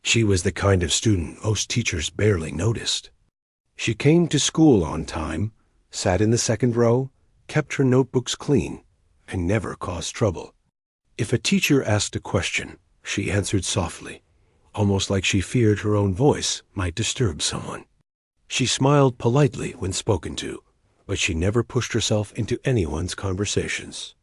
She was the kind of student most teachers barely noticed. She came to school on time, sat in the second row, kept her notebooks clean, and never caused trouble. If a teacher asked a question, she answered softly, almost like she feared her own voice might disturb someone. She smiled politely when spoken to, but she never pushed herself into anyone's conversations.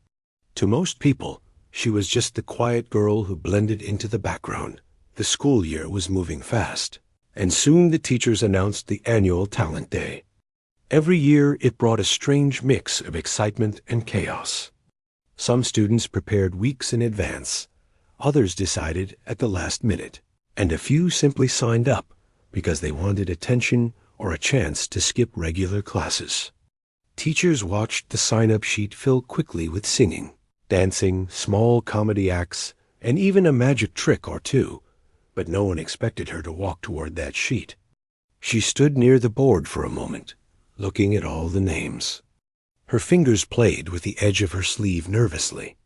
To most people, she was just the quiet girl who blended into the background. The school year was moving fast, and soon the teachers announced the annual Talent Day. Every year it brought a strange mix of excitement and chaos. Some students prepared weeks in advance, others decided at the last minute, and a few simply signed up because they wanted attention or a chance to skip regular classes. Teachers watched the sign-up sheet fill quickly with singing, dancing, small comedy acts, and even a magic trick or two, but no one expected her to walk toward that sheet. She stood near the board for a moment, looking at all the names. Her fingers played with the edge of her sleeve nervously.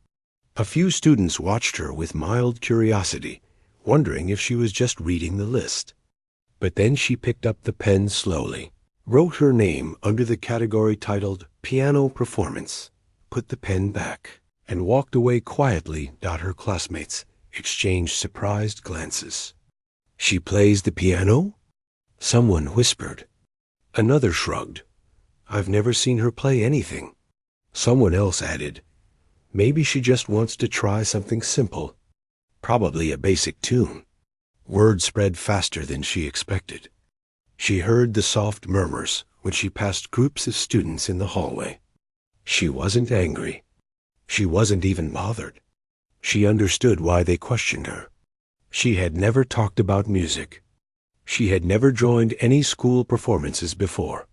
A few students watched her with mild curiosity, wondering if she was just reading the list. But then she picked up the pen slowly, wrote her name under the category titled Piano Performance, put the pen back, and walked away quietly. Her classmates exchanged surprised glances. "She plays the piano?" Someone whispered. Another shrugged. "I've never seen her play anything." Someone else added, "Maybe she just wants to try something simple. Probably a basic tune." Word spread faster than she expected. She heard the soft murmurs when she passed groups of students in the hallway. She wasn't angry. She wasn't even bothered. She understood why they questioned her. She had never talked about music. She had never joined any school performances before.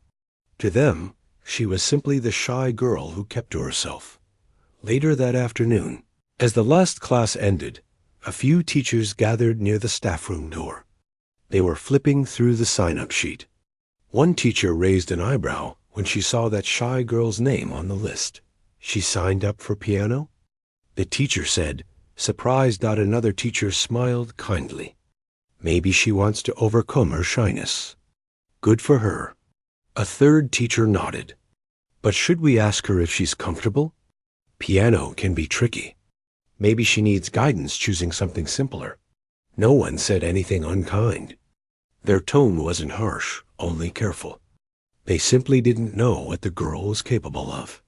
To them, she was simply the shy girl who kept to herself. Later that afternoon, as the last class ended, a few teachers gathered near the staff room door. They were flipping through the sign-up sheet. One teacher raised an eyebrow when she saw that shy girl's name on the list. She signed up for piano? The teacher said, surprised. Another teacher smiled kindly. Maybe she wants to overcome her shyness. Good for her. A third teacher nodded. But should we ask her if she's comfortable? Piano can be tricky. Maybe she needs guidance choosing something simpler. No one said anything unkind. Their tone wasn't harsh, only careful. They simply didn't know what the girl was capable of.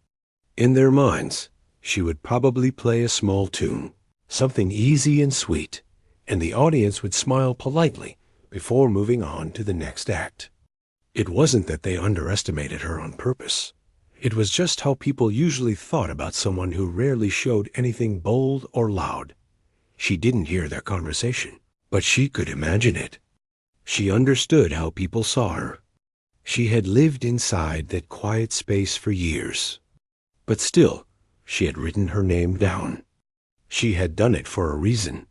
In their minds, she would probably play a small tune, something easy and sweet, and the audience would smile politely before moving on to the next act. It wasn't that they underestimated her on purpose. It was just how people usually thought about someone who rarely showed anything bold or loud. She didn't hear their conversation, but she could imagine it. She understood how people saw her. She had lived inside that quiet space for years. But still, she had written her name down. She had done it for a reason.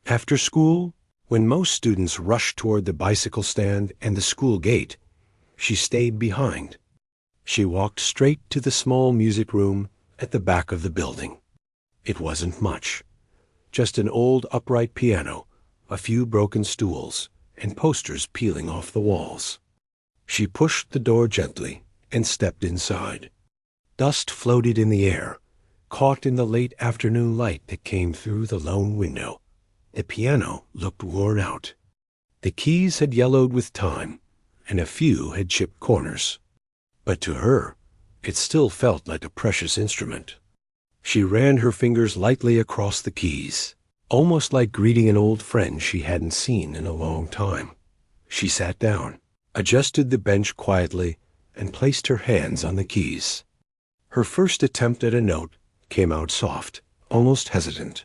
After school, when most students rushed toward the bicycle stand and the school gate, she stayed behind. She walked straight to the small music room at the back of the building. It wasn't much. Just an old upright piano, a few broken stools, and posters peeling off the walls. She pushed the door gently and stepped inside. Dust floated in the air, caught in the late afternoon light that came through the lone window. The piano looked worn out. The keys had yellowed with time, and a few had chipped corners. But to her, it still felt like a precious instrument. She ran her fingers lightly across the keys, almost like greeting an old friend she hadn't seen in a long time. She sat down, adjusted the bench quietly, and placed her hands on the keys. Her first attempt at a note came out soft, almost hesitant.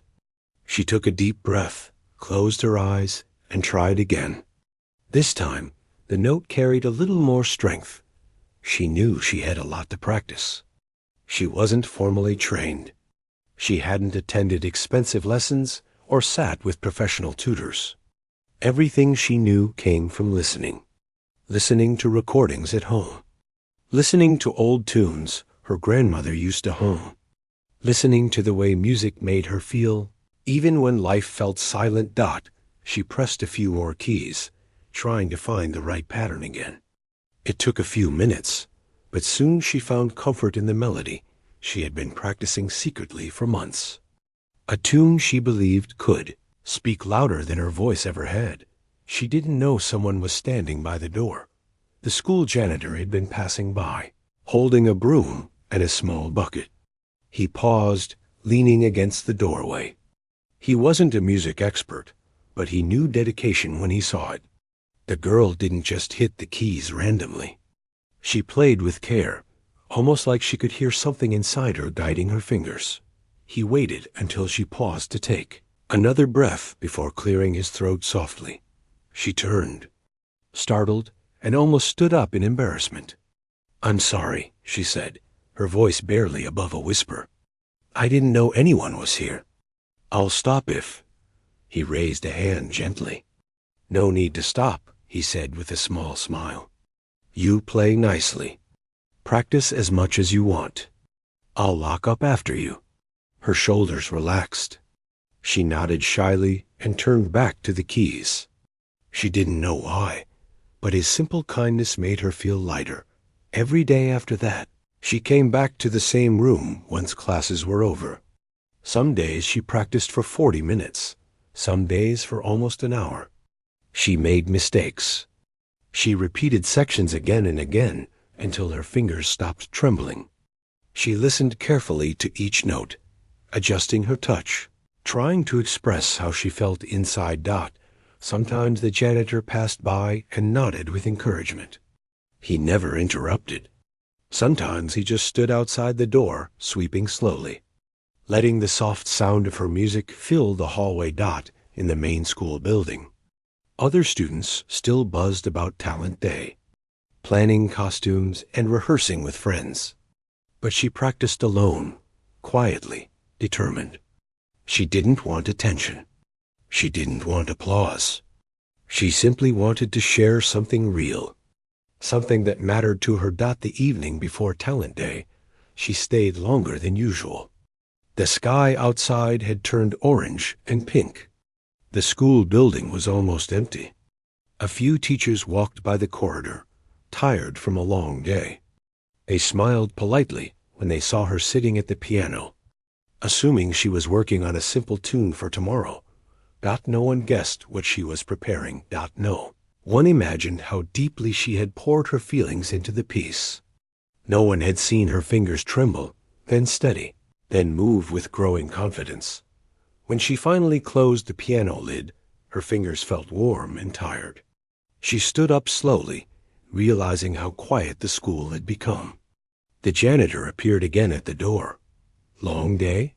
She took a deep breath, closed her eyes, and tried again. This time, the note carried a little more strength. She knew she had a lot to practice. She wasn't formally trained. She hadn't attended expensive lessons or sat with professional tutors. Everything she knew came from listening. Listening to recordings at home. Listening to old tunes her grandmother used to hum. Listening to the way music made her feel, even when life felt silent. She pressed a few more keys, trying to find the right pattern again. It took a few minutes, but soon she found comfort in the melody she had been practicing secretly for months. A tune she believed could speak louder than her voice ever had. She didn't know someone was standing by the door. The school janitor had been passing by, holding a broom and a small bucket. He paused, leaning against the doorway. He wasn't a music expert, but he knew dedication when he saw it. The girl didn't just hit the keys randomly. She played with care, almost like she could hear something inside her guiding her fingers. He waited until she paused to take another breath before clearing his throat softly. She turned, startled, and almost stood up in embarrassment. "I'm sorry," she said, her voice barely above a whisper. "I didn't know anyone was here. I'll stop if—" He raised a hand gently. "No need to stop," he said with a small smile. "You play nicely. Practice as much as you want. I'll lock up after you." Her shoulders relaxed. She nodded shyly and turned back to the keys. She didn't know why, but his simple kindness made her feel lighter. Every day after that, she came back to the same room once classes were over. Some days she practiced for 40 minutes, some days for almost an hour. She made mistakes. She repeated sections again and again until her fingers stopped trembling. She listened carefully to each note, adjusting her touch, trying to express how she felt inside. Sometimes the janitor passed by and nodded with encouragement. He never interrupted. Sometimes he just stood outside the door, sweeping slowly, letting the soft sound of her music fill the hallway in the main school building. Other students still buzzed about Talent Day, planning costumes and rehearsing with friends. But she practiced alone, quietly, determined. She didn't want attention. She didn't want applause. She simply wanted to share something real, something that mattered to her. The evening before Talent Day, she stayed longer than usual. The sky outside had turned orange and pink. The school building was almost empty. A few teachers walked by the corridor, tired from a long day. They smiled politely when they saw her sitting at the piano, assuming she was working on a simple tune for tomorrow. No one guessed what she was preparing. No one imagined how deeply she had poured her feelings into the piece. No one had seen her fingers tremble, then steady, then move with growing confidence. When she finally closed the piano lid, her fingers felt warm and tired. She stood up slowly, realizing how quiet the school had become. The janitor appeared again at the door. "Long day?"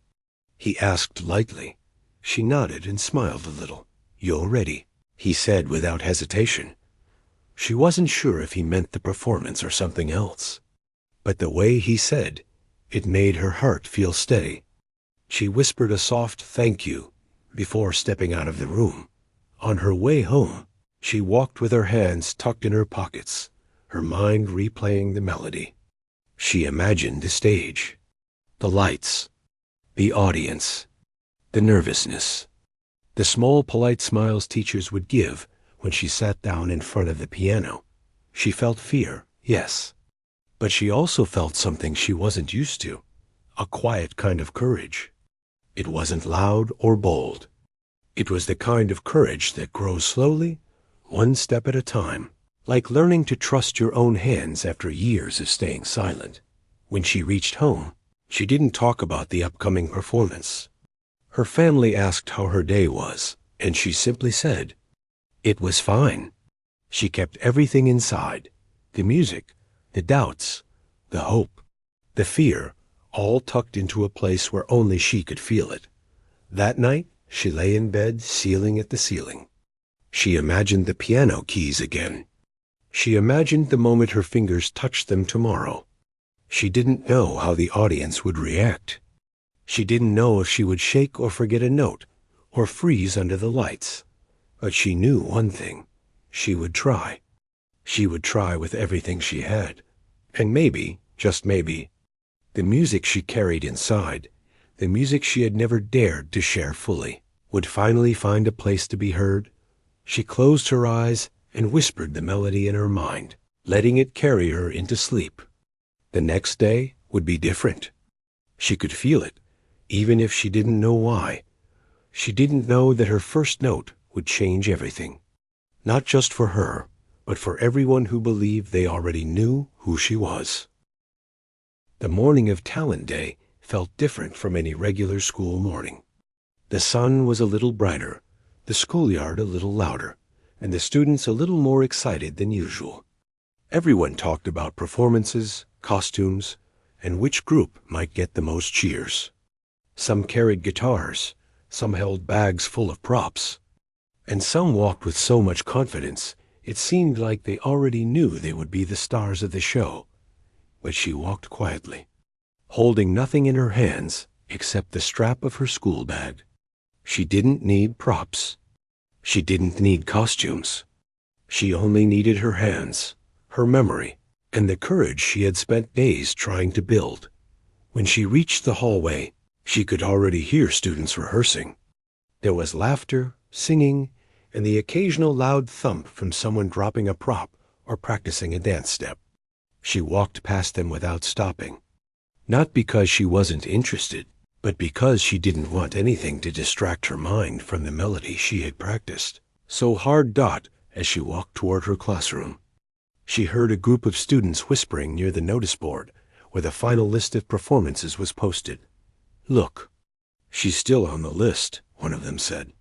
he asked lightly. She nodded and smiled a little. "You're ready," he said without hesitation. She wasn't sure if he meant the performance or something else, but the way he said it made her heart feel steady. She whispered a soft "thank you" before stepping out of the room. On her way home, she walked with her hands tucked in her pockets, her mind replaying the melody. She imagined the stage, the lights, the audience, the nervousness, the small polite smiles teachers would give when she sat down in front of the piano. She felt fear, yes, but she also felt something she wasn't used to, a quiet kind of courage. It wasn't loud or bold. It was the kind of courage that grows slowly, one step at a time, like learning to trust your own hands after years of staying silent. When she reached home, she didn't talk about the upcoming performance. Her family asked how her day was, and she simply said, "It was fine." She kept everything inside, the music, the doubts, the hope, the fear, all tucked into a place where only she could feel it. That night, she lay in bed, sealing at the ceiling. She imagined the piano keys again. She imagined the moment her fingers touched them tomorrow. She didn't know how the audience would react. She didn't know if she would shake or forget a note, or freeze under the lights. But she knew one thing. She would try. She would try with everything she had. And maybe, just maybe, the music she carried inside, the music she had never dared to share fully, would finally find a place to be heard, She closed her eyes and whispered the melody in her mind, letting it carry her into sleep. The next day would be different. She could feel it, even if she didn't know why. She didn't know that her first note would change everything. Not just for her, but for everyone who believed they already knew who she was. The morning of Talent Day felt different from any regular school morning. The sun was a little brighter, the schoolyard a little louder, and the students a little more excited than usual. Everyone talked about performances, costumes, and which group might get the most cheers. Some carried guitars, some held bags full of props, and some walked with so much confidence it seemed like they already knew they would be the stars of the show. But she walked quietly, holding nothing in her hands except the strap of her school bag. She didn't need props. She didn't need costumes. She only needed her hands, her memory, and the courage she had spent days trying to build. When she reached the hallway, she could already hear students rehearsing. There was laughter, singing, and the occasional loud thump from someone dropping a prop or practicing a dance step. She walked past them without stopping, not because she wasn't interested, but because she didn't want anything to distract her mind from the melody she had practiced so hard as she walked toward her classroom. She heard a group of students whispering near the notice board where the final list of performances was posted. "Look, she's still on the list," one of them said.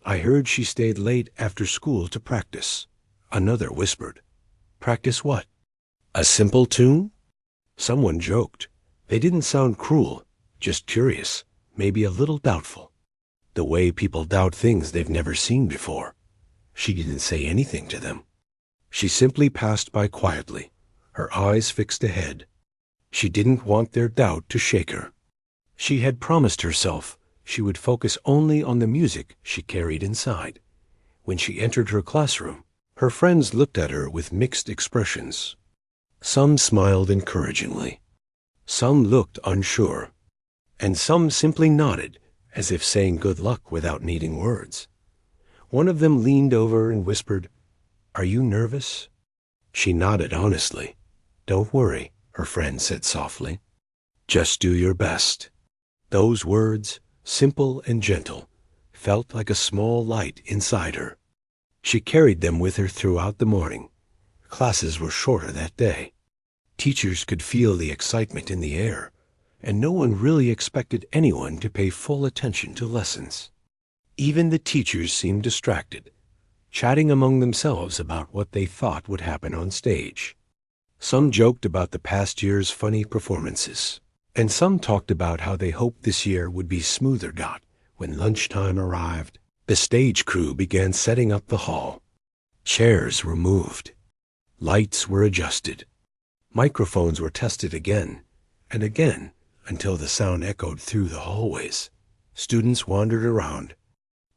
"I heard she stayed late after school to practice." Another whispered, "Practice what? A simple tune?" Someone joked. They didn't sound cruel, just curious, maybe a little doubtful. The way people doubt things they've never seen before. She didn't say anything to them. She simply passed by quietly, her eyes fixed ahead. She didn't want their doubt to shake her. She had promised herself she would focus only on the music she carried inside. When she entered her classroom, her friends looked at her with mixed expressions. Some smiled encouragingly. Some looked unsure. And some simply nodded, as if saying good luck without needing words. One of them leaned over and whispered, "Are you nervous?" She nodded honestly. "Don't worry," her friend said softly. "Just do your best." Those words, simple and gentle, felt like a small light inside her. She carried them with her throughout the morning. Classes were shorter that day. Teachers could feel the excitement in the air, and no one really expected anyone to pay full attention to lessons. Even the teachers seemed distracted, chatting among themselves about what they thought would happen on stage. Some joked about the past year's funny performances, and some talked about how they hoped this year would be smoother. When lunchtime arrived, the stage crew began setting up the hall. Chairs were moved. Lights were adjusted. Microphones were tested again and again until the sound echoed through the hallways. Students wandered around,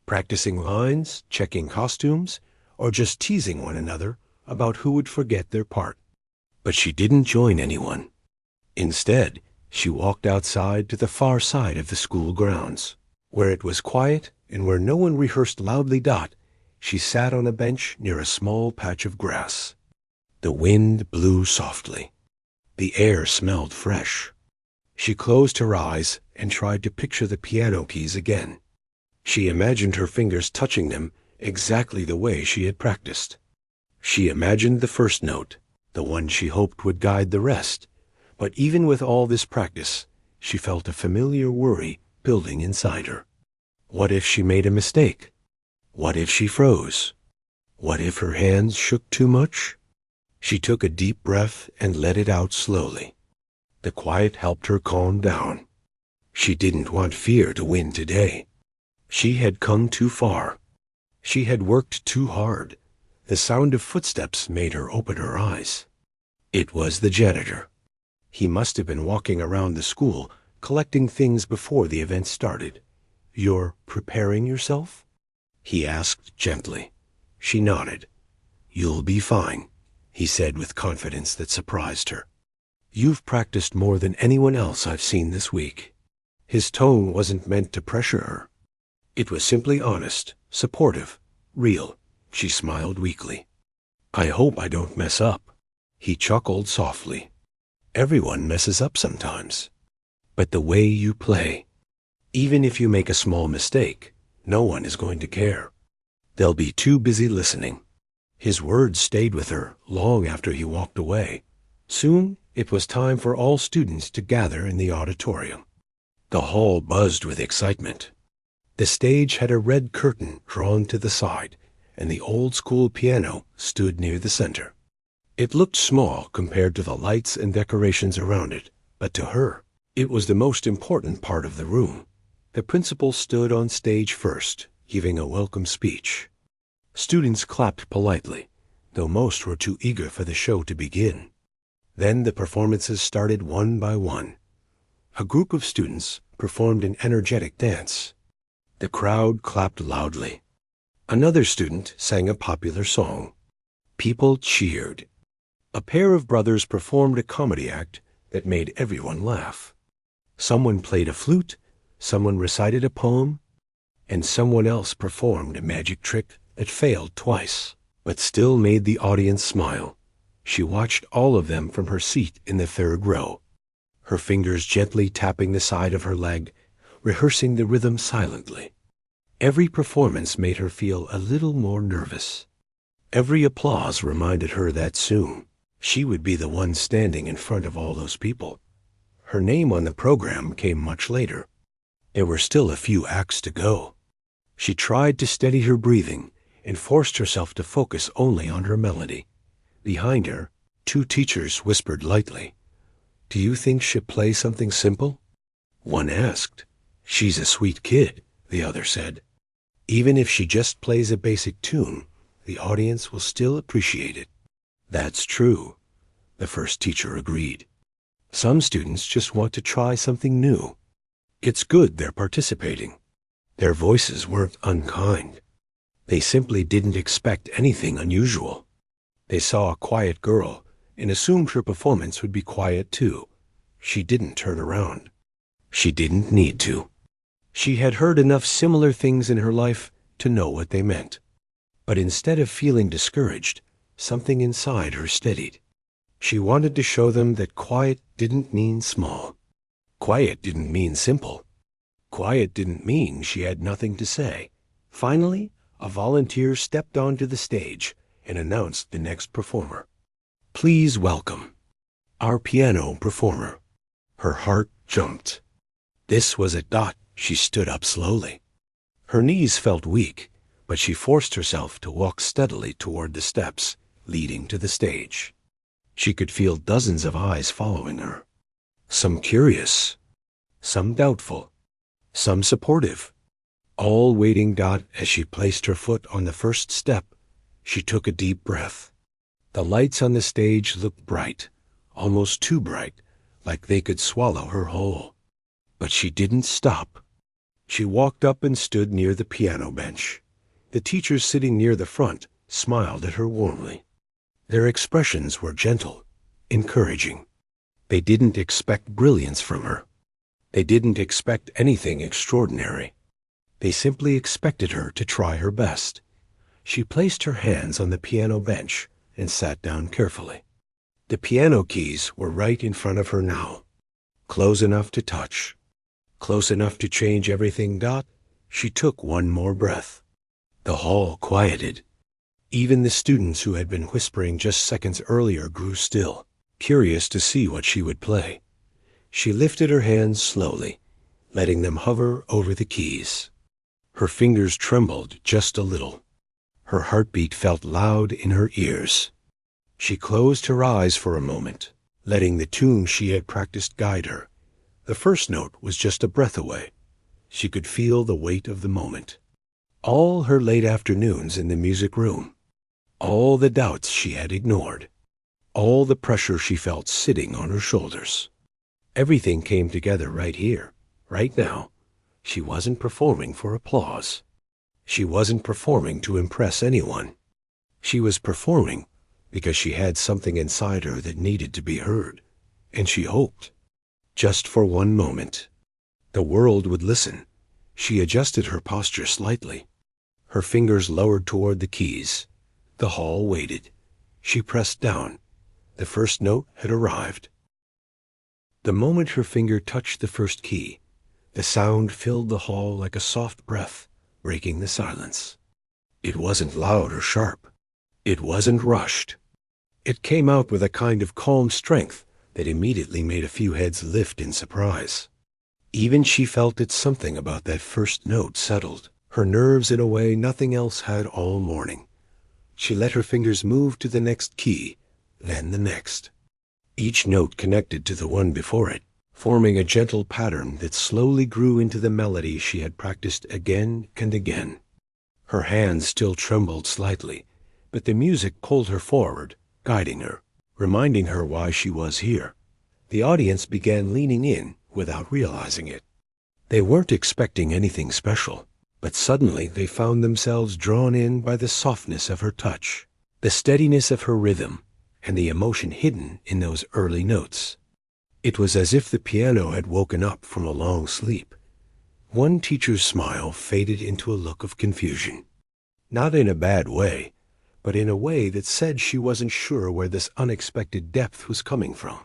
practicing lines, checking costumes, or just teasing one another about who would forget their part. But she didn't join anyone. Instead, she walked outside to the far side of the school grounds, where it was quiet and where no one rehearsed loudly. She sat on a bench near a small patch of grass. The wind blew softly. The air smelled fresh. She closed her eyes and tried to picture the piano keys again. She imagined her fingers touching them exactly the way she had practiced. She imagined the first note, the one she hoped would guide the rest. But even with all this practice, she felt a familiar worry building inside her. What if she made a mistake? What if she froze? What if her hands shook too much? She took a deep breath and let it out slowly. The quiet helped her calm down. She didn't want fear to win today. She had come too far. She had worked too hard. The sound of footsteps made her open her eyes. It was the janitor. He must have been walking around the school, collecting things before the event started. "You're preparing yourself?" he asked gently. She nodded. "You'll be fine," he said with confidence that surprised her. "You've practiced more than anyone else I've seen this week." His tone wasn't meant to pressure her. It was simply honest, supportive, real. She smiled weakly. I hope I don't mess up. He chuckled softly. Everyone messes up sometimes. But the way you play, even if you make a small mistake, no one is going to care. They'll be too busy listening. His words stayed with her long after he walked away. Soon, it was time for all students to gather in the auditorium. The hall buzzed with excitement. The stage had a red curtain drawn to the side, and the old-school piano stood near the center. It looked small compared to the lights and decorations around it, but to her, it was the most important part of the room. The principal stood on stage first, giving a welcome speech. Students clapped politely, though most were too eager for the show to begin. Then the performances started one by one. A group of students performed an energetic dance. The crowd clapped loudly. Another student sang a popular song. People cheered. A pair of brothers performed a comedy act that made everyone laugh. Someone played a flute, someone recited a poem, and someone else performed a magic trick that failed twice, but still made the audience smile. She watched all of them from her seat in the third row, her fingers gently tapping the side of her leg, rehearsing the rhythm silently. Every performance made her feel a little more nervous. Every applause reminded her that soon she would be the one standing in front of all those people. Her name on the program came much later. There were still a few acts to go. She tried to steady her breathing and forced herself to focus only on her melody. Behind her, two teachers whispered lightly, "Do you think she'll play something simple?" One asked. "She's a sweet kid," the other said. "Even if she just plays a basic tune, the audience will still appreciate it." "That's true," the first teacher agreed. "Some students just want to try something new. It's good they're participating." Their voices weren't unkind. They simply didn't expect anything unusual. They saw a quiet girl and assumed her performance would be quiet too. She didn't turn around. She didn't need to. She had heard enough similar things in her life to know what they meant. But instead of feeling discouraged, something inside her steadied. She wanted to show them that quiet didn't mean small. Quiet didn't mean simple. Quiet didn't mean she had nothing to say. Finally, a volunteer stepped onto the stage and announced the next performer. "Please welcome our piano performer." Her heart jumped. This was a Dot. She stood up slowly. Her knees felt weak, but she forced herself to walk steadily toward the steps leading to the stage. She could feel dozens of eyes following her. Some curious, some doubtful, some supportive, all waiting. Dot, as she placed her foot on the first step, she took a deep breath. The lights on the stage looked bright, almost too bright, like they could swallow her whole. But she didn't stop. She walked up and stood near the piano bench. The teachers sitting near the front smiled at her warmly. Their expressions were gentle, encouraging. They didn't expect brilliance from her. They didn't expect anything extraordinary. They simply expected her to try her best. She placed her hands on the piano bench and sat down carefully. The piano keys were right in front of her now, close enough to touch, close enough to change everything. Dot, she took one more breath. The hall quieted. Even the students who had been whispering just seconds earlier grew still, curious to see what she would play. She lifted her hands slowly, letting them hover over the keys. Her fingers trembled just a little. Her heartbeat felt loud in her ears. She closed her eyes for a moment, letting the tune she had practiced guide her. The first note was just a breath away. She could feel the weight of the moment. All her late afternoons in the music room, all the doubts she had ignored, all the pressure she felt sitting on her shoulders. Everything came together right here, right now. She wasn't performing for applause. She wasn't performing to impress anyone. She was performing because she had something inside her that needed to be heard, and she hoped, just for one moment, the world would listen. She adjusted her posture slightly. Her fingers lowered toward the keys. The hall waited. She pressed down. The first note had arrived. The moment her finger touched the first key, the sound filled the hall like a soft breath, breaking the silence. It wasn't loud or sharp. It wasn't rushed. It came out with a kind of calm strength that immediately made a few heads lift in surprise. Even she felt that something about that first note settled her nerves in a way nothing else had all morning. She let her fingers move to the next key, then the next. Each note connected to the one before it, forming a gentle pattern that slowly grew into the melody she had practiced again and again. Her hands still trembled slightly, but the music pulled her forward, guiding her, reminding her why she was here. The audience began leaning in without realizing it. They weren't expecting anything special, but suddenly they found themselves drawn in by the softness of her touch, the steadiness of her rhythm, and the emotion hidden in those early notes. It was as if the piano had woken up from a long sleep. One teacher's smile faded into a look of confusion. Not in a bad way, but in a way that said she wasn't sure where this unexpected depth was coming from.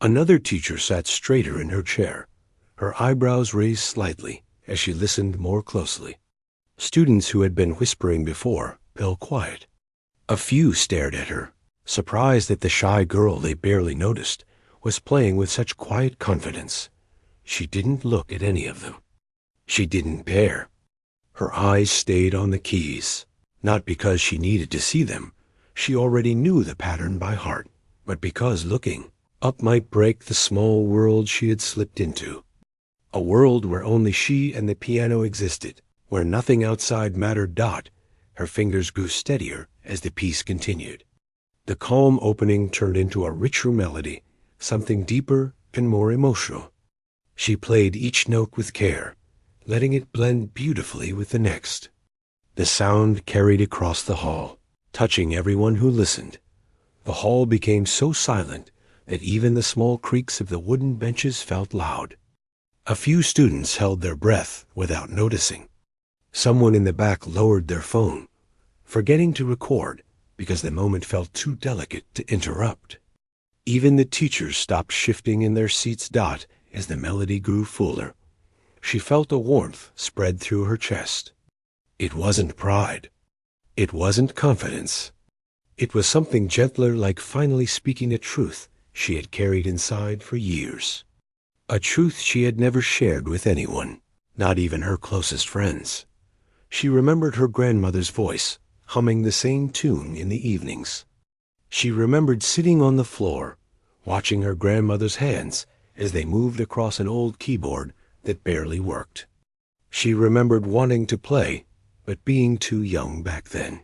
Another teacher sat straighter in her chair, her eyebrows raised slightly as she listened more closely. Students who had been whispering before fell quiet. A few stared at her, surprised that the shy girl they barely noticed was playing with such quiet confidence. She didn't look at any of them. She didn't pair. Her eyes stayed on the keys, not because she needed to see them. She already knew the pattern by heart, but because looking up might break the small world she had slipped into. A world where only she and the piano existed, where nothing outside mattered. Her fingers grew steadier as the piece continued. The calm opening turned into a richer melody, something deeper and more emotional. She played each note with care, letting it blend beautifully with the next. The sound carried across the hall, touching everyone who listened. The hall became so silent that even the small creaks of the wooden benches felt loud. A few students held their breath without noticing. Someone in the back lowered their phone, forgetting to record because the moment felt too delicate to interrupt. Even the teachers stopped shifting in their seats. As the melody grew fuller, she felt a warmth spread through her chest. It wasn't pride. It wasn't confidence. It was something gentler, like finally speaking a truth she had carried inside for years. A truth she had never shared with anyone, not even her closest friends. She remembered her grandmother's voice, humming the same tune in the evenings. She remembered sitting on the floor, watching her grandmother's hands as they moved across an old keyboard that barely worked. She remembered wanting to play, but being too young back then.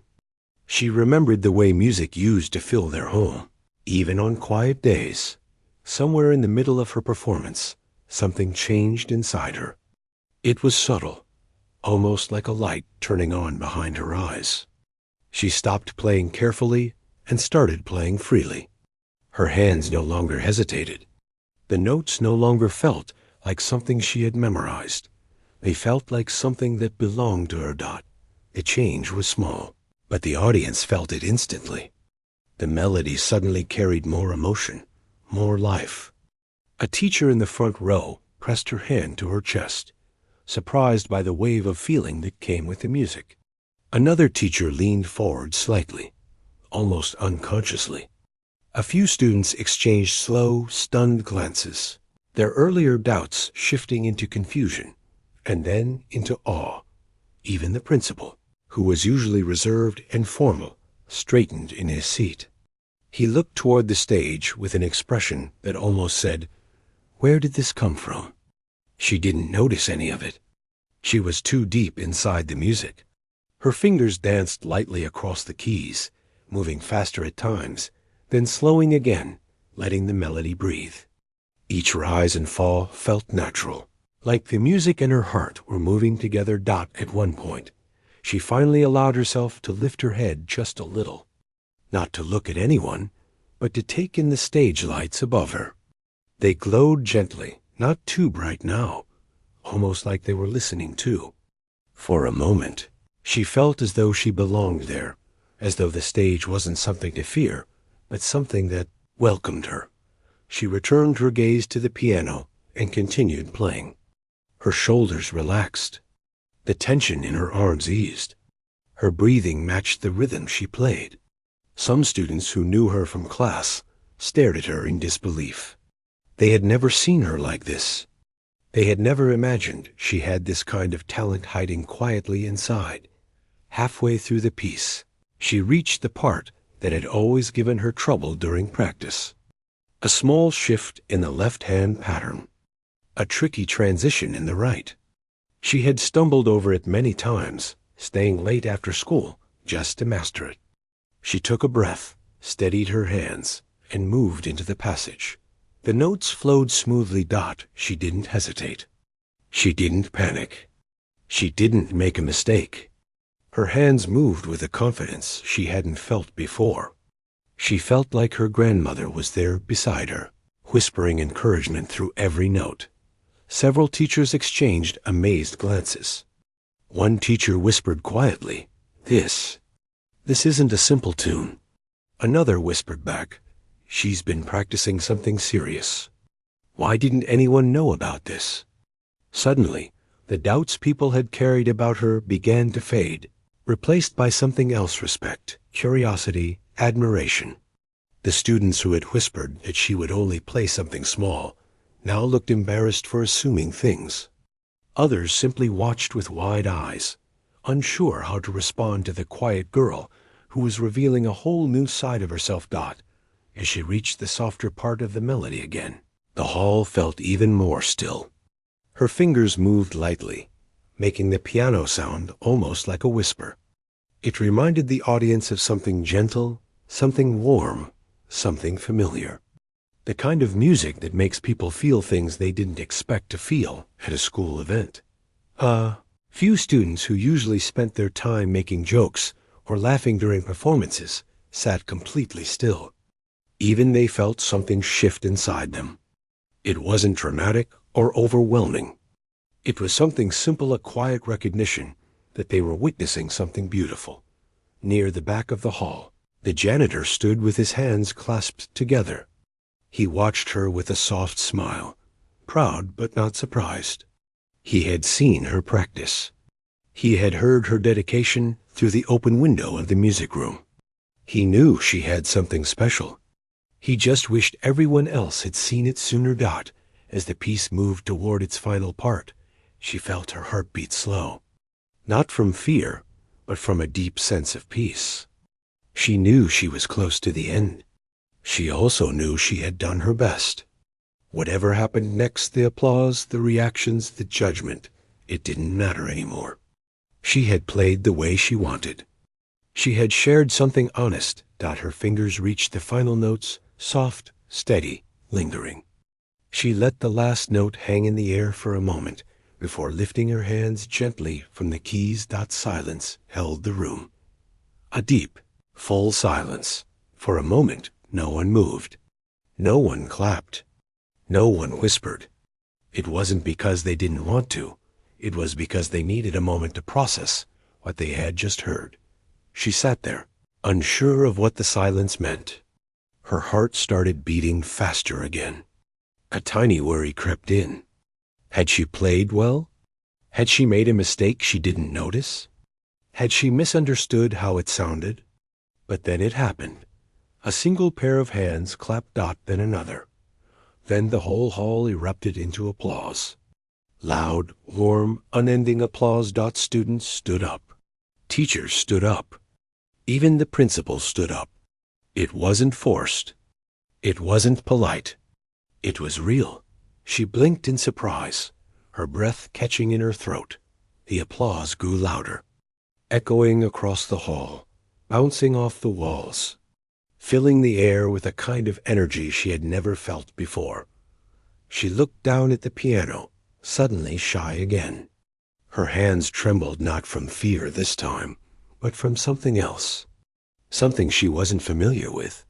She remembered the way music used to fill their home, even on quiet days. Somewhere in the middle of her performance, something changed inside her. It was subtle, almost like a light turning on behind her eyes. She stopped playing carefully and started playing freely. Her hands no longer hesitated. The notes no longer felt like something she had memorized. They felt like something that belonged to her. The change was small, but the audience felt it instantly. The melody suddenly carried more emotion, more life. A teacher in the front row pressed her hand to her chest, surprised by the wave of feeling that came with the music. Another teacher leaned forward slightly, almost unconsciously. A few students exchanged slow, stunned glances, their earlier doubts shifting into confusion, and then into awe. Even the principal, who was usually reserved and formal, straightened in his seat. He looked toward the stage with an expression that almost said, "Where did this come from?" She didn't notice any of it. She was too deep inside the music. Her fingers danced lightly across the keys, moving faster at times, then slowing again, letting the melody breathe. Each rise and fall felt natural, like the music and her heart were moving together. At one point, she finally allowed herself to lift her head just a little, not to look at anyone, but to take in the stage lights above her. They glowed gently, not too bright now, almost like they were listening too. For a moment, She felt as though she belonged there, as though the stage wasn't something to fear, but something that welcomed her. She returned her gaze to the piano and continued playing. Her shoulders relaxed. The tension in her arms eased. Her breathing matched the rhythm she played. Some students who knew her from class stared at her in disbelief. They had never seen her like this. They had never imagined she had this kind of talent hiding quietly inside. Halfway through the piece, she reached the part that had always given her trouble during practice. A small shift in the left-hand pattern. A tricky transition in the right. She had stumbled over it many times, staying late after school just to master it. She took a breath, steadied her hands, and moved into the passage. The notes flowed smoothly. She didn't hesitate. She didn't panic. She didn't make a mistake. Her hands moved with a confidence she hadn't felt before. She felt like her grandmother was there beside her, whispering encouragement through every note. Several teachers exchanged amazed glances. One teacher whispered quietly, This isn't a simple tune." Another whispered back, "She's been practicing something serious. Why didn't anyone know about this?" Suddenly, the doubts people had carried about her began to fade, replaced by something else: respect, curiosity, admiration. The students who had whispered that she would only play something small now looked embarrassed for assuming things. Others simply watched with wide eyes, unsure how to respond to the quiet girl who was revealing a whole new side of herself. As she reached the softer part of the melody again, the hall felt even more still. Her fingers moved lightly, making the piano sound almost like a whisper. It reminded the audience of something gentle, something warm, something familiar. The kind of music that makes people feel things they didn't expect to feel at a school event. Few students who usually spent their time making jokes or laughing during performances sat completely still. Even they felt something shift inside them. It wasn't dramatic or overwhelming. It was something simple, a quiet recognition that they were witnessing something beautiful. Near the back of the hall, the janitor stood with his hands clasped together. He watched her with a soft smile, proud but not surprised. He had seen her practice. He had heard her dedication through the open window of the music room. He knew she had something special. He just wished everyone else had seen it sooner. As the piece moved toward its final part, she felt her heartbeat slow. Not from fear, but from a deep sense of peace. She knew she was close to the end. She also knew she had done her best. Whatever happened next, the applause, the reactions, the judgment, it didn't matter anymore. She had played the way she wanted. She had shared something honest. Her fingers reached the final notes, soft, steady, lingering. She let the last note hang in the air for a moment before lifting her hands gently from the keys. Silence held the room. A deep, full silence. For a moment, no one moved. No one clapped. No one whispered. It wasn't because they didn't want to. It was because they needed a moment to process what they had just heard. She sat there, unsure of what the silence meant. Her heart started beating faster again. A tiny worry crept in. Had she played well? Had she made a mistake she didn't notice? Had she misunderstood how it sounded? But then it happened. A single pair of hands clapped. Then another. Then the whole hall erupted into applause. Loud, warm, unending applause. Students stood up. Teachers stood up. Even the principal stood up. It wasn't forced. It wasn't polite. It was real. She blinked in surprise, her breath catching in her throat. The applause grew louder, echoing across the hall, bouncing off the walls, filling the air with a kind of energy she had never felt before. She looked down at the piano, suddenly shy again. Her hands trembled, not from fear this time, but from something else. Something she wasn't familiar with.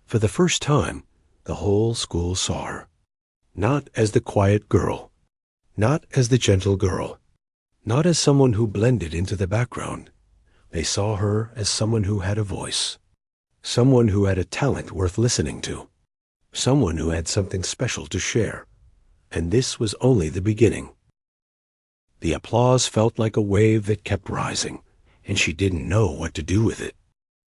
For the first time, the whole school saw her. Not as the quiet girl. Not as the gentle girl. Not as someone who blended into the background. They saw her as someone who had a voice, someone who had a talent worth listening to, someone who had something special to share. And this was only the beginning. The applause felt like a wave that kept rising, and she didn't know what to do with it.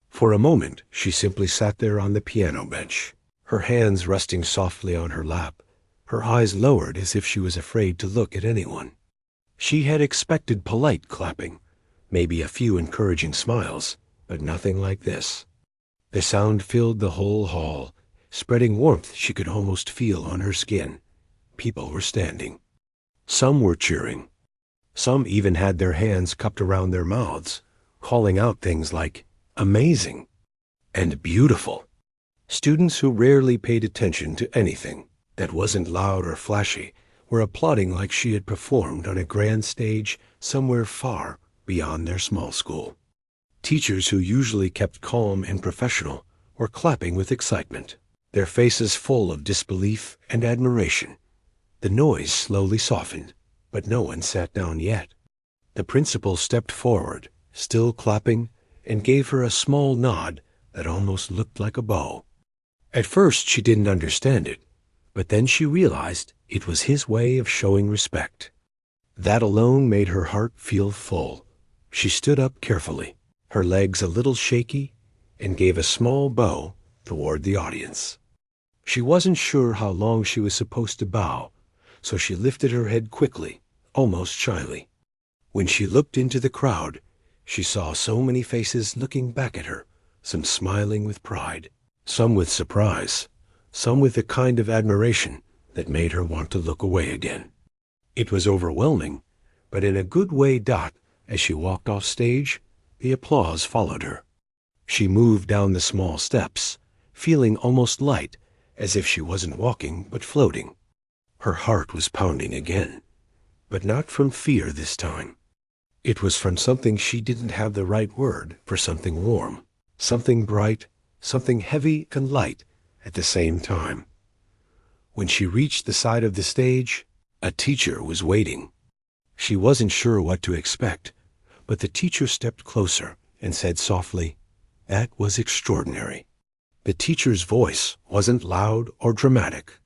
For a moment, she simply sat there on the piano bench, her hands resting softly on her lap, her eyes lowered as if she was afraid to look at anyone. She had expected polite clapping, maybe a few encouraging smiles, but nothing like this. The sound filled the whole hall, spreading warmth she could almost feel on her skin. People were standing. Some were cheering. Some even had their hands cupped around their mouths, calling out things like, "Amazing," and "beautiful." Students who rarely paid attention to anything that wasn't loud or flashy were applauding like she had performed on a grand stage somewhere far beyond their small school. Teachers who usually kept calm and professional were clapping with excitement, their faces full of disbelief and admiration. The noise slowly softened, but no one sat down yet. The principal stepped forward, still clapping, and gave her a small nod that almost looked like a bow. At first she didn't understand it, but then she realized it was his way of showing respect. That alone made her heart feel full. She stood up carefully, her legs a little shaky, and gave a small bow toward the audience. She wasn't sure how long she was supposed to bow, so she lifted her head quickly, almost shyly. When she looked into the crowd, she saw so many faces looking back at her, some smiling with pride, some with surprise, some with a kind of admiration that made her want to look away again. It was overwhelming, but in a good way. As she walked off stage, the applause followed her. She moved down the small steps, feeling almost light, as if she wasn't walking but floating. Her heart was pounding again, but not from fear this time. It was from something she didn't have the right word for, something warm, something bright, something heavy and light at the same time. When she reached the side of the stage, a teacher was waiting. She wasn't sure what to expect, but the teacher stepped closer and said softly, "That was extraordinary." The teacher's voice wasn't loud or dramatic.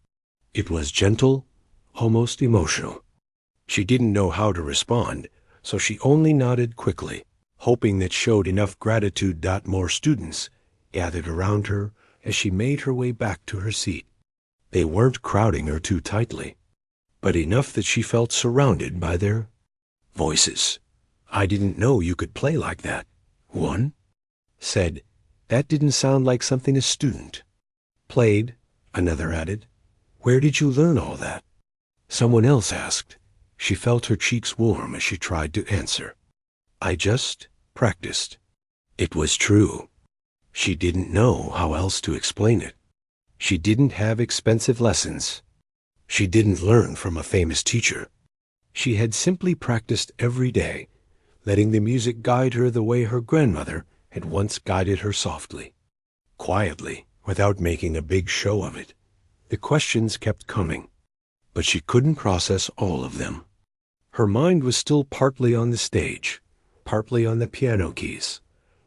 It was gentle, almost emotional. She didn't know how to respond, so she only nodded quickly, hoping that showed enough gratitude. More students gathered around her as she made her way back to her seat. They weren't crowding her too tightly, but enough that she felt surrounded by their voices. "I didn't know you could play like that," one said. "That didn't sound like something a student played," another added. "Where did you learn all that?" Someone else asked. She felt her cheeks warm as she tried to answer. "I just practiced." It was true. She didn't know how else to explain it. She didn't have expensive lessons. She didn't learn from a famous teacher. She had simply practiced every day, letting the music guide her the way her grandmother had once guided her, softly, quietly, without making a big show of it. The questions kept coming, but she couldn't process all of them. Her mind was still partly on the stage, partly on the piano keys,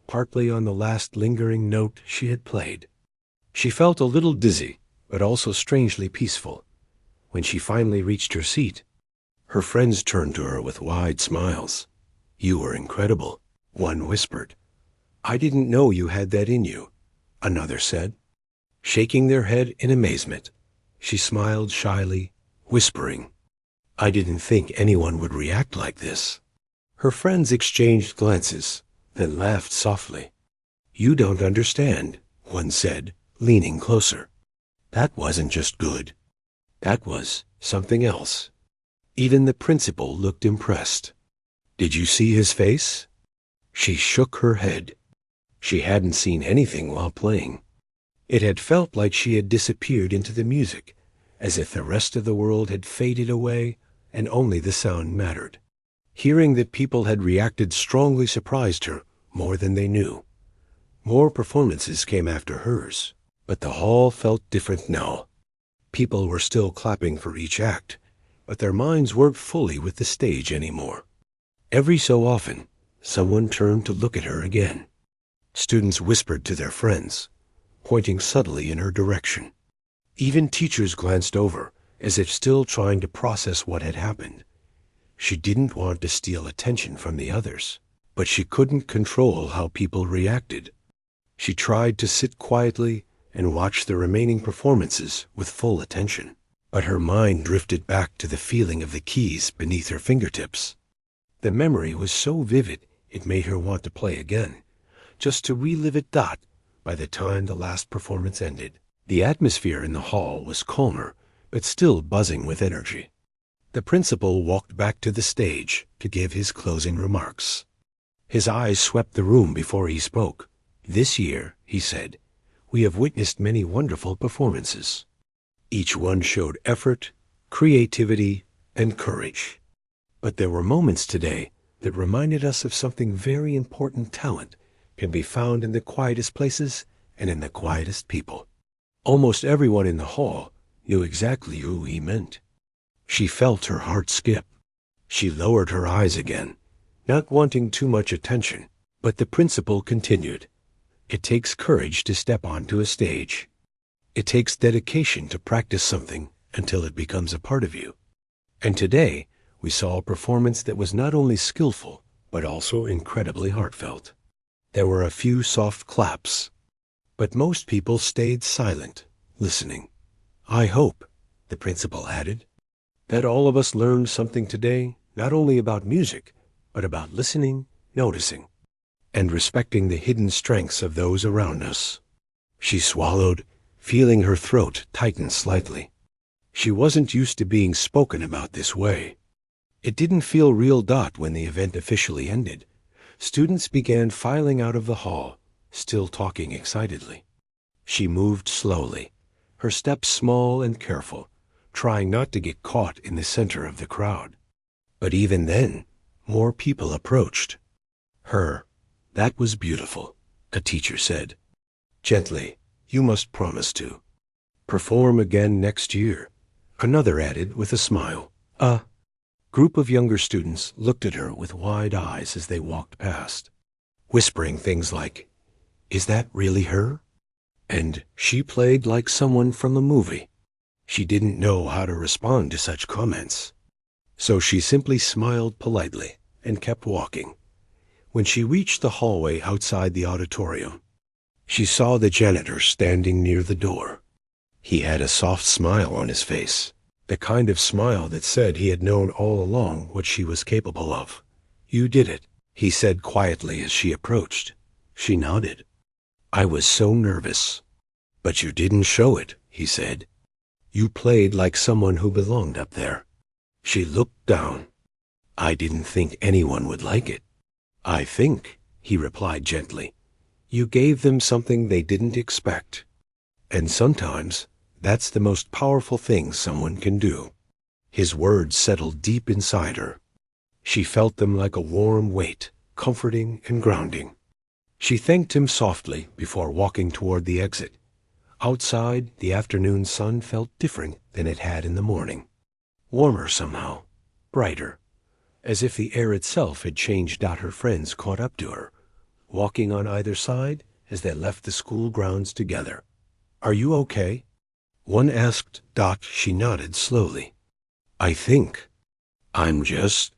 partly on the last lingering note she had played. She felt a little dizzy, but also strangely peaceful. When she finally reached her seat, her friends turned to her with wide smiles. "You were incredible," one whispered. "I didn't know you had that in you," another said. Shaking their head in amazement, she smiled shyly, whispering, "I didn't think anyone would react like this." Her friends exchanged glances, then laughed softly. "You don't understand," one said, leaning closer. "That wasn't just good. That was something else." Even the principal looked impressed. "Did you see his face?" She shook her head. She hadn't seen anything while playing. It had felt like she had disappeared into the music, as if the rest of the world had faded away and only the sound mattered. Hearing that people had reacted strongly surprised her more than they knew. More performances came after hers, but the hall felt different now. People were still clapping for each act, but their minds weren't fully with the stage anymore. Every so often, Someone turned to look at her again. Students whispered to their friends, pointing subtly in her direction. Even teachers glanced over, as if still trying to process what had happened. She didn't want to steal attention from the others, but she couldn't control how people reacted. She tried to sit quietly and watch the remaining performances with full attention, but her mind drifted back to the feeling of the keys beneath her fingertips. The memory was so vivid it made her want to play again, just to relive it. By the time the last performance ended, the atmosphere in the hall was calmer, but still buzzing with energy. The principal walked back to the stage to give his closing remarks. His eyes swept the room before he spoke. "This year," he said, "we have witnessed many wonderful performances. Each one showed effort, creativity, and courage. But there were moments today that reminded us of something very important. Talent can be found in the quietest places and in the quietest people." Almost everyone in the hall knew exactly who he meant. She felt her heart skip. She lowered her eyes again, not wanting too much attention, but the principal continued. "It takes courage to step onto a stage. It takes dedication to practice something until it becomes a part of you. And today, we saw a performance that was not only skillful, but also incredibly heartfelt." There were a few soft claps, but most people stayed silent, listening. "I hope," the principal added, "that all of us learned something today, not only about music, but about listening, noticing, and respecting the hidden strengths of those around us." She swallowed, feeling her throat tighten slightly. She wasn't used to being spoken about this way. It didn't feel real. When the event officially ended, students began filing out of the hall, still talking excitedly. She moved slowly, her steps small and careful, trying not to get caught in the center of the crowd. But even then, more people approached. "That was beautiful," a teacher said. "Gently, you must promise to perform again next year," another added with a smile. A group of younger students looked at her with wide eyes as they walked past, whispering things like, "Is that really her?" And "She played like someone from a movie." She didn't know how to respond to such comments, so she simply smiled politely and kept walking. When she reached the hallway outside the auditorium, she saw the janitor standing near the door. He had a soft smile on his face, the kind of smile that said he had known all along what she was capable of. "You did it," he said quietly as she approached. She nodded. "I was so nervous." "But you didn't show it," he said. "You played like someone who belonged up there." She looked down. "I didn't think anyone would like it." "I think," he replied gently, "you gave them something they didn't expect. And sometimes that's the most powerful thing someone can do." His words settled deep inside her. She felt them like a warm weight, comforting and grounding. She thanked him softly before walking toward the exit. Outside, the afternoon sun felt different than it had in the morning. Warmer somehow, brighter, as if the air itself had changed. Her friends caught up to her, walking on either side as they left the school grounds together. "Are you okay?" one asked. She nodded slowly. "I think I'm just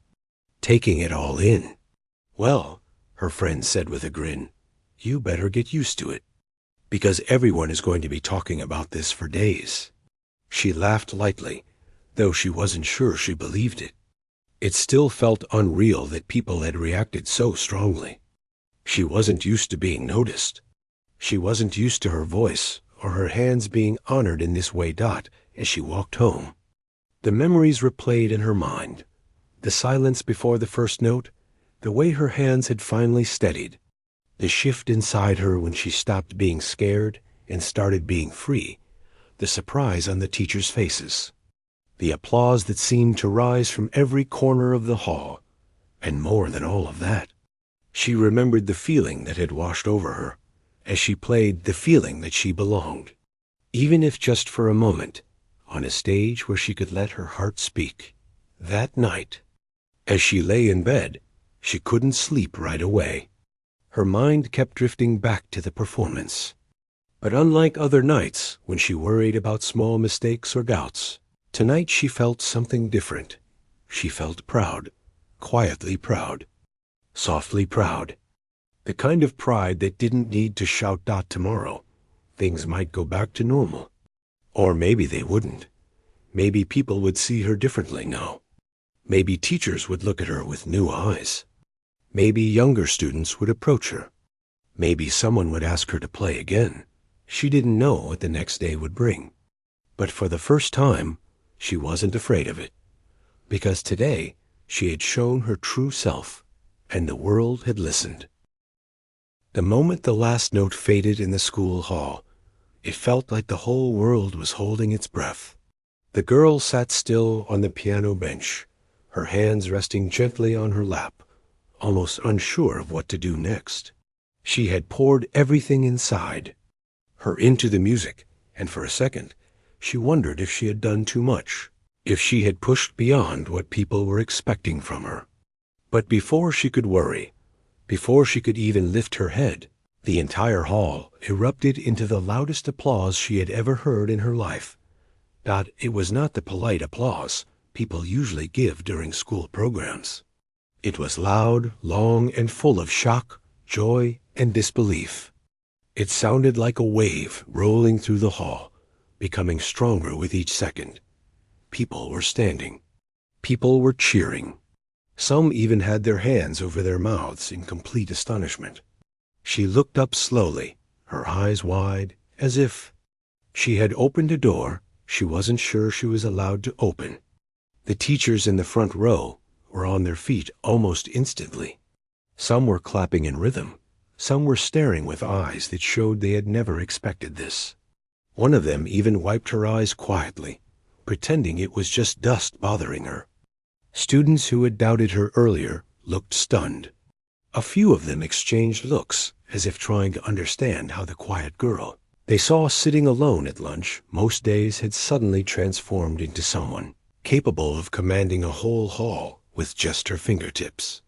taking it all in." "Well," her friend said with a grin, "you better get used to it, because everyone is going to be talking about this for days." She laughed lightly, though she wasn't sure she believed it. It still felt unreal that people had reacted so strongly. She wasn't used to being noticed. She wasn't used to her voice or her hands being honored in this way. As she walked home, the memories replayed in her mind. The silence before the first note, the way her hands had finally steadied, the shift inside her when she stopped being scared and started being free, the surprise on the teachers' faces, the applause that seemed to rise from every corner of the hall, and more than all of that, she remembered the feeling that had washed over her as she played, the feeling that she belonged, even if just for a moment, on a stage where she could let her heart speak. That night, as she lay in bed, She couldn't sleep right away. Her mind kept drifting back to the performance. But unlike other nights, when she worried about small mistakes or doubts, tonight she felt something different. She felt proud, quietly proud, softly proud. The kind of pride that didn't need to shout that tomorrow things might go back to normal. Or maybe they wouldn't. Maybe people would see her differently now. Maybe teachers would look at her with new eyes. Maybe younger students would approach her. Maybe someone would ask her to play again. She didn't know what the next day would bring. But for the first time, she wasn't afraid of it. Because today, she had shown her true self, and the world had listened. The moment the last note faded in the school hall, it felt like the whole world was holding its breath. The girl sat still on the piano bench, her hands resting gently on her lap, almost unsure of what to do next. She had poured everything inside, her into the music, and for a second, she wondered if she had done too much, if she had pushed beyond what people were expecting from her. But before she could worry, before she could even lift her head, the entire hall erupted into the loudest applause she had ever heard in her life. That it was not the polite applause people usually give during school programs. It was loud, long, and full of shock, joy, and disbelief. It sounded like a wave rolling through the hall, becoming stronger with each second. People were standing. People were cheering. Some even had their hands over their mouths in complete astonishment. She looked up slowly, her eyes wide, as if she had opened a door she wasn't sure she was allowed to open. The teachers in the front row were on their feet almost instantly. Some were clapping in rhythm. Some were staring with eyes that showed they had never expected this. One of them even wiped her eyes quietly, pretending it was just dust bothering her. Students who had doubted her earlier looked stunned. A few of them exchanged looks, as if trying to understand how the quiet girl they saw sitting alone at lunch most days had suddenly transformed into someone capable of commanding a whole hall with just her fingertips.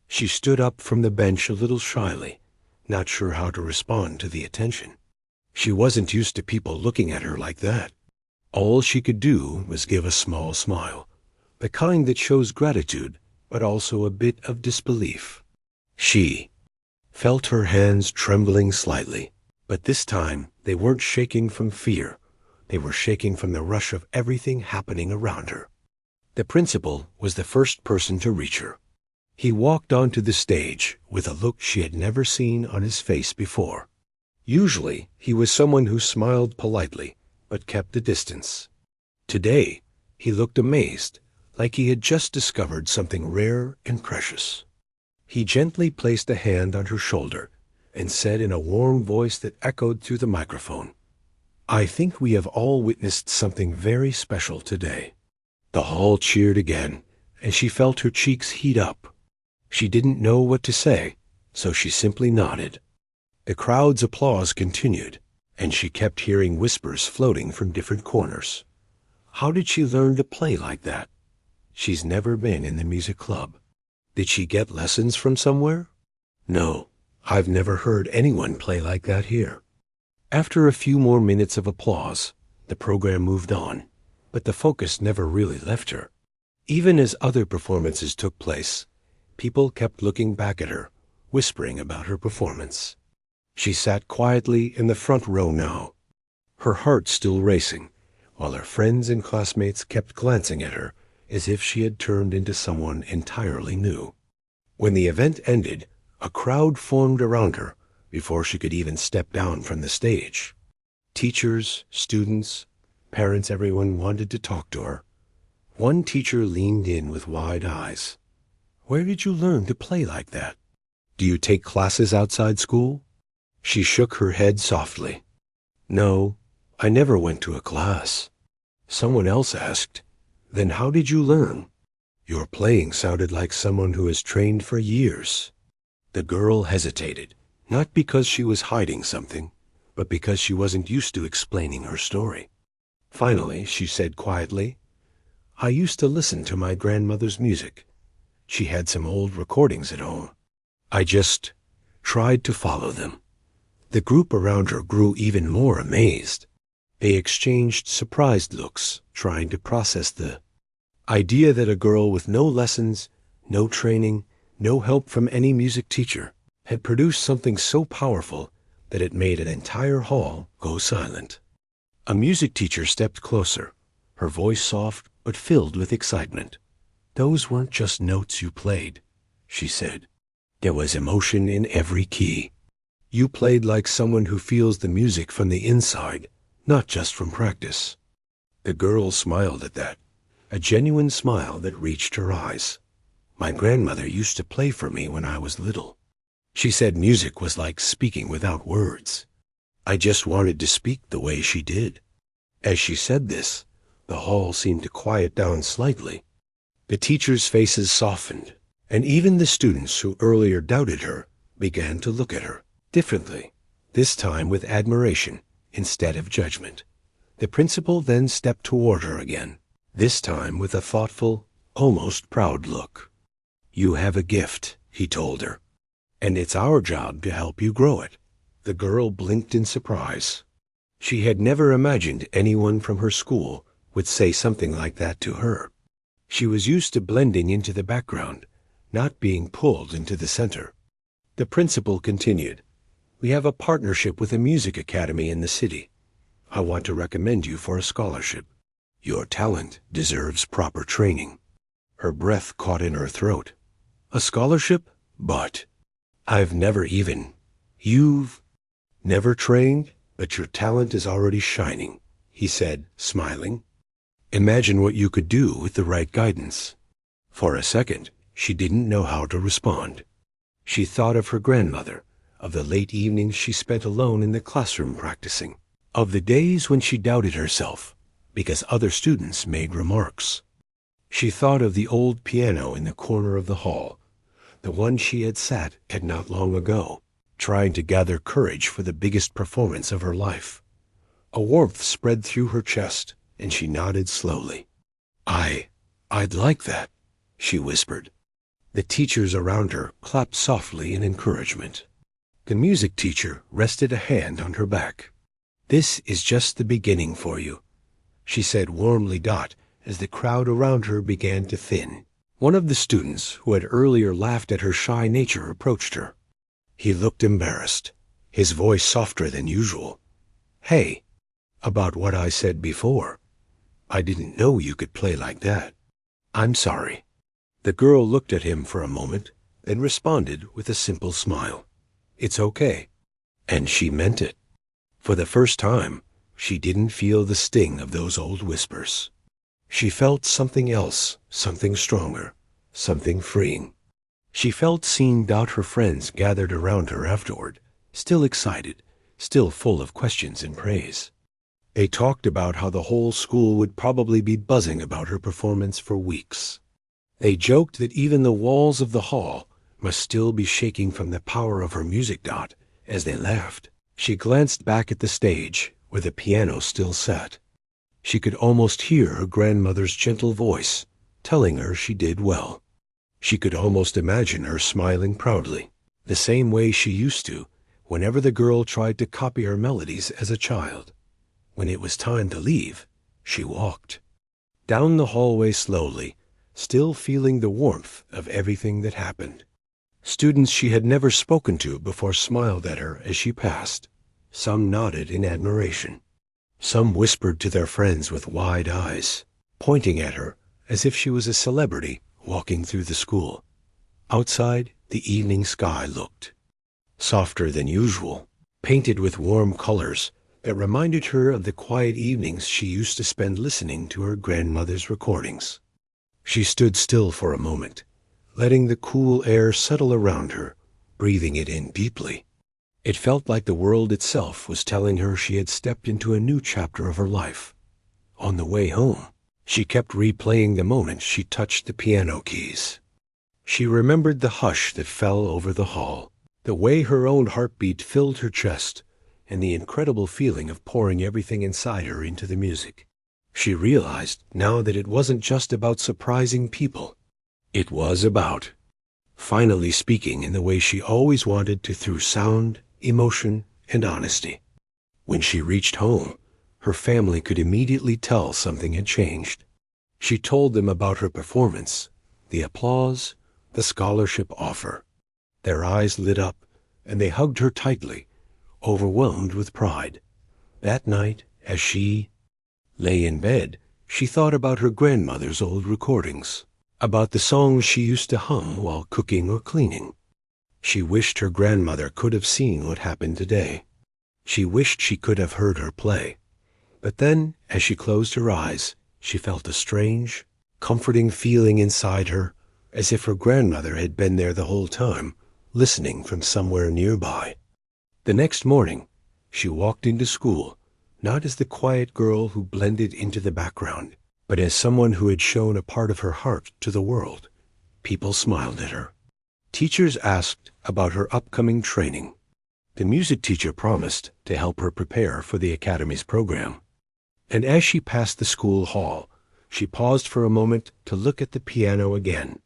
She stood up from the bench a little shyly, not sure how to respond to the attention. She wasn't used to people looking at her like that. All she could do was give a small smile, the kind that shows gratitude, but also a bit of disbelief. She felt her hands trembling slightly, but this time they weren't shaking from fear. They were shaking from the rush of everything happening around her. The principal was the first person to reach her. He walked onto the stage with a look she had never seen on his face before. Usually, he was someone who smiled politely, but kept a distance. Today, he looked amazed, like he had just discovered something rare and precious. He gently placed a hand on her shoulder and said in a warm voice that echoed through the microphone, "I think we have all witnessed something very special today." The hall cheered again, and she felt her cheeks heat up. She didn't know what to say, so she simply nodded. The crowd's applause continued, and she kept hearing whispers floating from different corners. How did she learn to play like that? She's never been in the music club. Did she get lessons from somewhere? No, I've never heard anyone play like that here. After a few more minutes of applause, the program moved on, but the focus never really left her. Even as other performances took place, people kept looking back at her, whispering about her performance. She sat quietly in the front row now, her heart still racing, while her friends and classmates kept glancing at her as if she had turned into someone entirely new. When the event ended, a crowd formed around her before she could even step down from the stage. Teachers, students, parents, everyone wanted to talk to her. One teacher leaned in with wide eyes. "Where did you learn to play like that? Do you take classes outside school?" She shook her head softly. "No, I never went to a class." Someone else asked, "Then how did you learn?" "Your playing sounded like someone who has trained for years." The girl hesitated, not because she was hiding something, but because she wasn't used to explaining her story. Finally, she said quietly, "I used to listen to my grandmother's music. She had some old recordings at home. I just tried to follow them. The group around her grew even more amazed. They exchanged surprised looks, trying to process the idea that a girl with no lessons, no training, no help from any music teacher had produced something so powerful that it made an entire hall go silent. A music teacher stepped closer, her voice soft but filled with excitement. "Those weren't just notes you played," she said. "There was emotion in every key. You played like someone who feels the music from the inside, not just from practice." The girl smiled at that, a genuine smile that reached her eyes. "My grandmother used to play for me when I was little. She said music was like speaking without words. I just wanted to speak the way she did." As she said this, the hall seemed to quiet down slightly. The teachers' faces softened, and even the students who earlier doubted her began to look at her differently, this time with admiration instead of judgment. The principal then stepped toward her again, this time with a thoughtful, almost proud look. "You have a gift," he told her, "and it's our job to help you grow it." The girl blinked in surprise. She had never imagined anyone from her school would say something like that to her. She was used to blending into the background, not being pulled into the center. The principal continued, "We have a partnership with a music academy in the city. I want to recommend you for a scholarship. Your talent deserves proper training." Her breath caught in her throat. "A scholarship? But I've never even... You've never trained, but your talent is already shining," he said, smiling. "Imagine what you could do with the right guidance." For a second, she didn't know how to respond. She thought of her grandmother, of the late evenings she spent alone in the classroom practicing, of the days when she doubted herself because other students made remarks. She thought of the old piano in the corner of the hall, the one she had sat at not long ago, trying to gather courage for the biggest performance of her life. A warmth spread through her chest, and she nodded slowly. I'd like that," she whispered. The teachers around her clapped softly in encouragement. The music teacher rested a hand on her back. "This is just the beginning for you," she said warmly as the crowd around her began to thin. One of the students who had earlier laughed at her shy nature approached her. He looked embarrassed, his voice softer than usual. "Hey, about what I said before. I didn't know you could play like that. I'm sorry." The girl looked at him for a moment, then responded with a simple smile. "It's okay." And she meant it. For the first time, she didn't feel the sting of those old whispers. She felt something else, something stronger, something freeing. She felt seen. Her friends gathered around her afterward, still excited, still full of questions and praise. They talked about how the whole school would probably be buzzing about her performance for weeks. They joked that even the walls of the hall must still be shaking from the power of her music. As they laughed, she glanced back at the stage where the piano still sat. She could almost hear her grandmother's gentle voice telling her she did well. She could almost imagine her smiling proudly, the same way she used to whenever the girl tried to copy her melodies as a child. When it was time to leave, she walked down the hallway slowly, still feeling the warmth of everything that happened. Students she had never spoken to before smiled at her as she passed. Some nodded in admiration. Some whispered to their friends with wide eyes, pointing at her as if she was a celebrity walking through the school. Outside, the evening sky looked softer than usual, painted with warm colors that reminded her of the quiet evenings she used to spend listening to her grandmother's recordings. She stood still for a moment, letting the cool air settle around her, breathing it in deeply. It felt like the world itself was telling her she had stepped into a new chapter of her life. On the way home, she kept replaying the moment she touched the piano keys. She remembered the hush that fell over the hall, the way her own heartbeat filled her chest, and the incredible feeling of pouring everything inside her into the music. She realized now that it wasn't just about surprising people. It was about finally speaking in the way she always wanted to through sound, emotion, and honesty. When she reached home, her family could immediately tell something had changed. She told them about her performance, the applause, the scholarship offer. Their eyes lit up, and they hugged her tightly, overwhelmed with pride. That night, as she lay in bed, she thought about her grandmother's old recordings, about the songs she used to hum while cooking or cleaning. She wished her grandmother could have seen what happened today. She wished she could have heard her play. But then, as she closed her eyes, she felt a strange, comforting feeling inside her, as if her grandmother had been there the whole time, listening from somewhere nearby. The next morning, she walked into school, not as the quiet girl who blended into the background, but as someone who had shown a part of her heart to the world. People smiled at her. Teachers asked about her upcoming training. The music teacher promised to help her prepare for the academy's program. And as she passed the school hall, she paused for a moment to look at the piano again.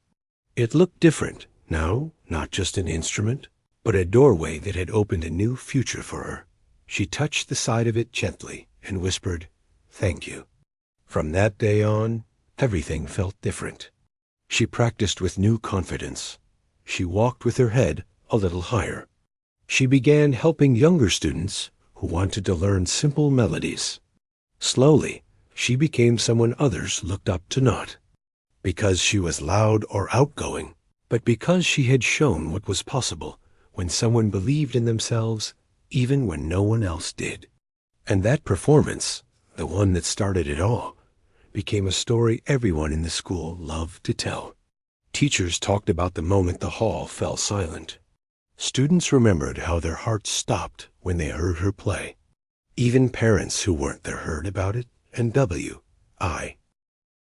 It looked different now, not just an instrument, but a doorway that had opened a new future for her. She touched the side of it gently and whispered, "Thank you." From that day on, everything felt different. She practiced with new confidence. She walked with her head a little higher. She began helping younger students who wanted to learn simple melodies. Slowly, she became someone others looked up to, not because she was loud or outgoing, but because she had shown what was possible when someone believed in themselves even when no one else did. And that performance, the one that started it all, became a story everyone in the school loved to tell. Teachers talked about the moment the hall fell silent. Students remembered how their hearts stopped when they heard her play. Even parents who weren't there heard about it, and W.I.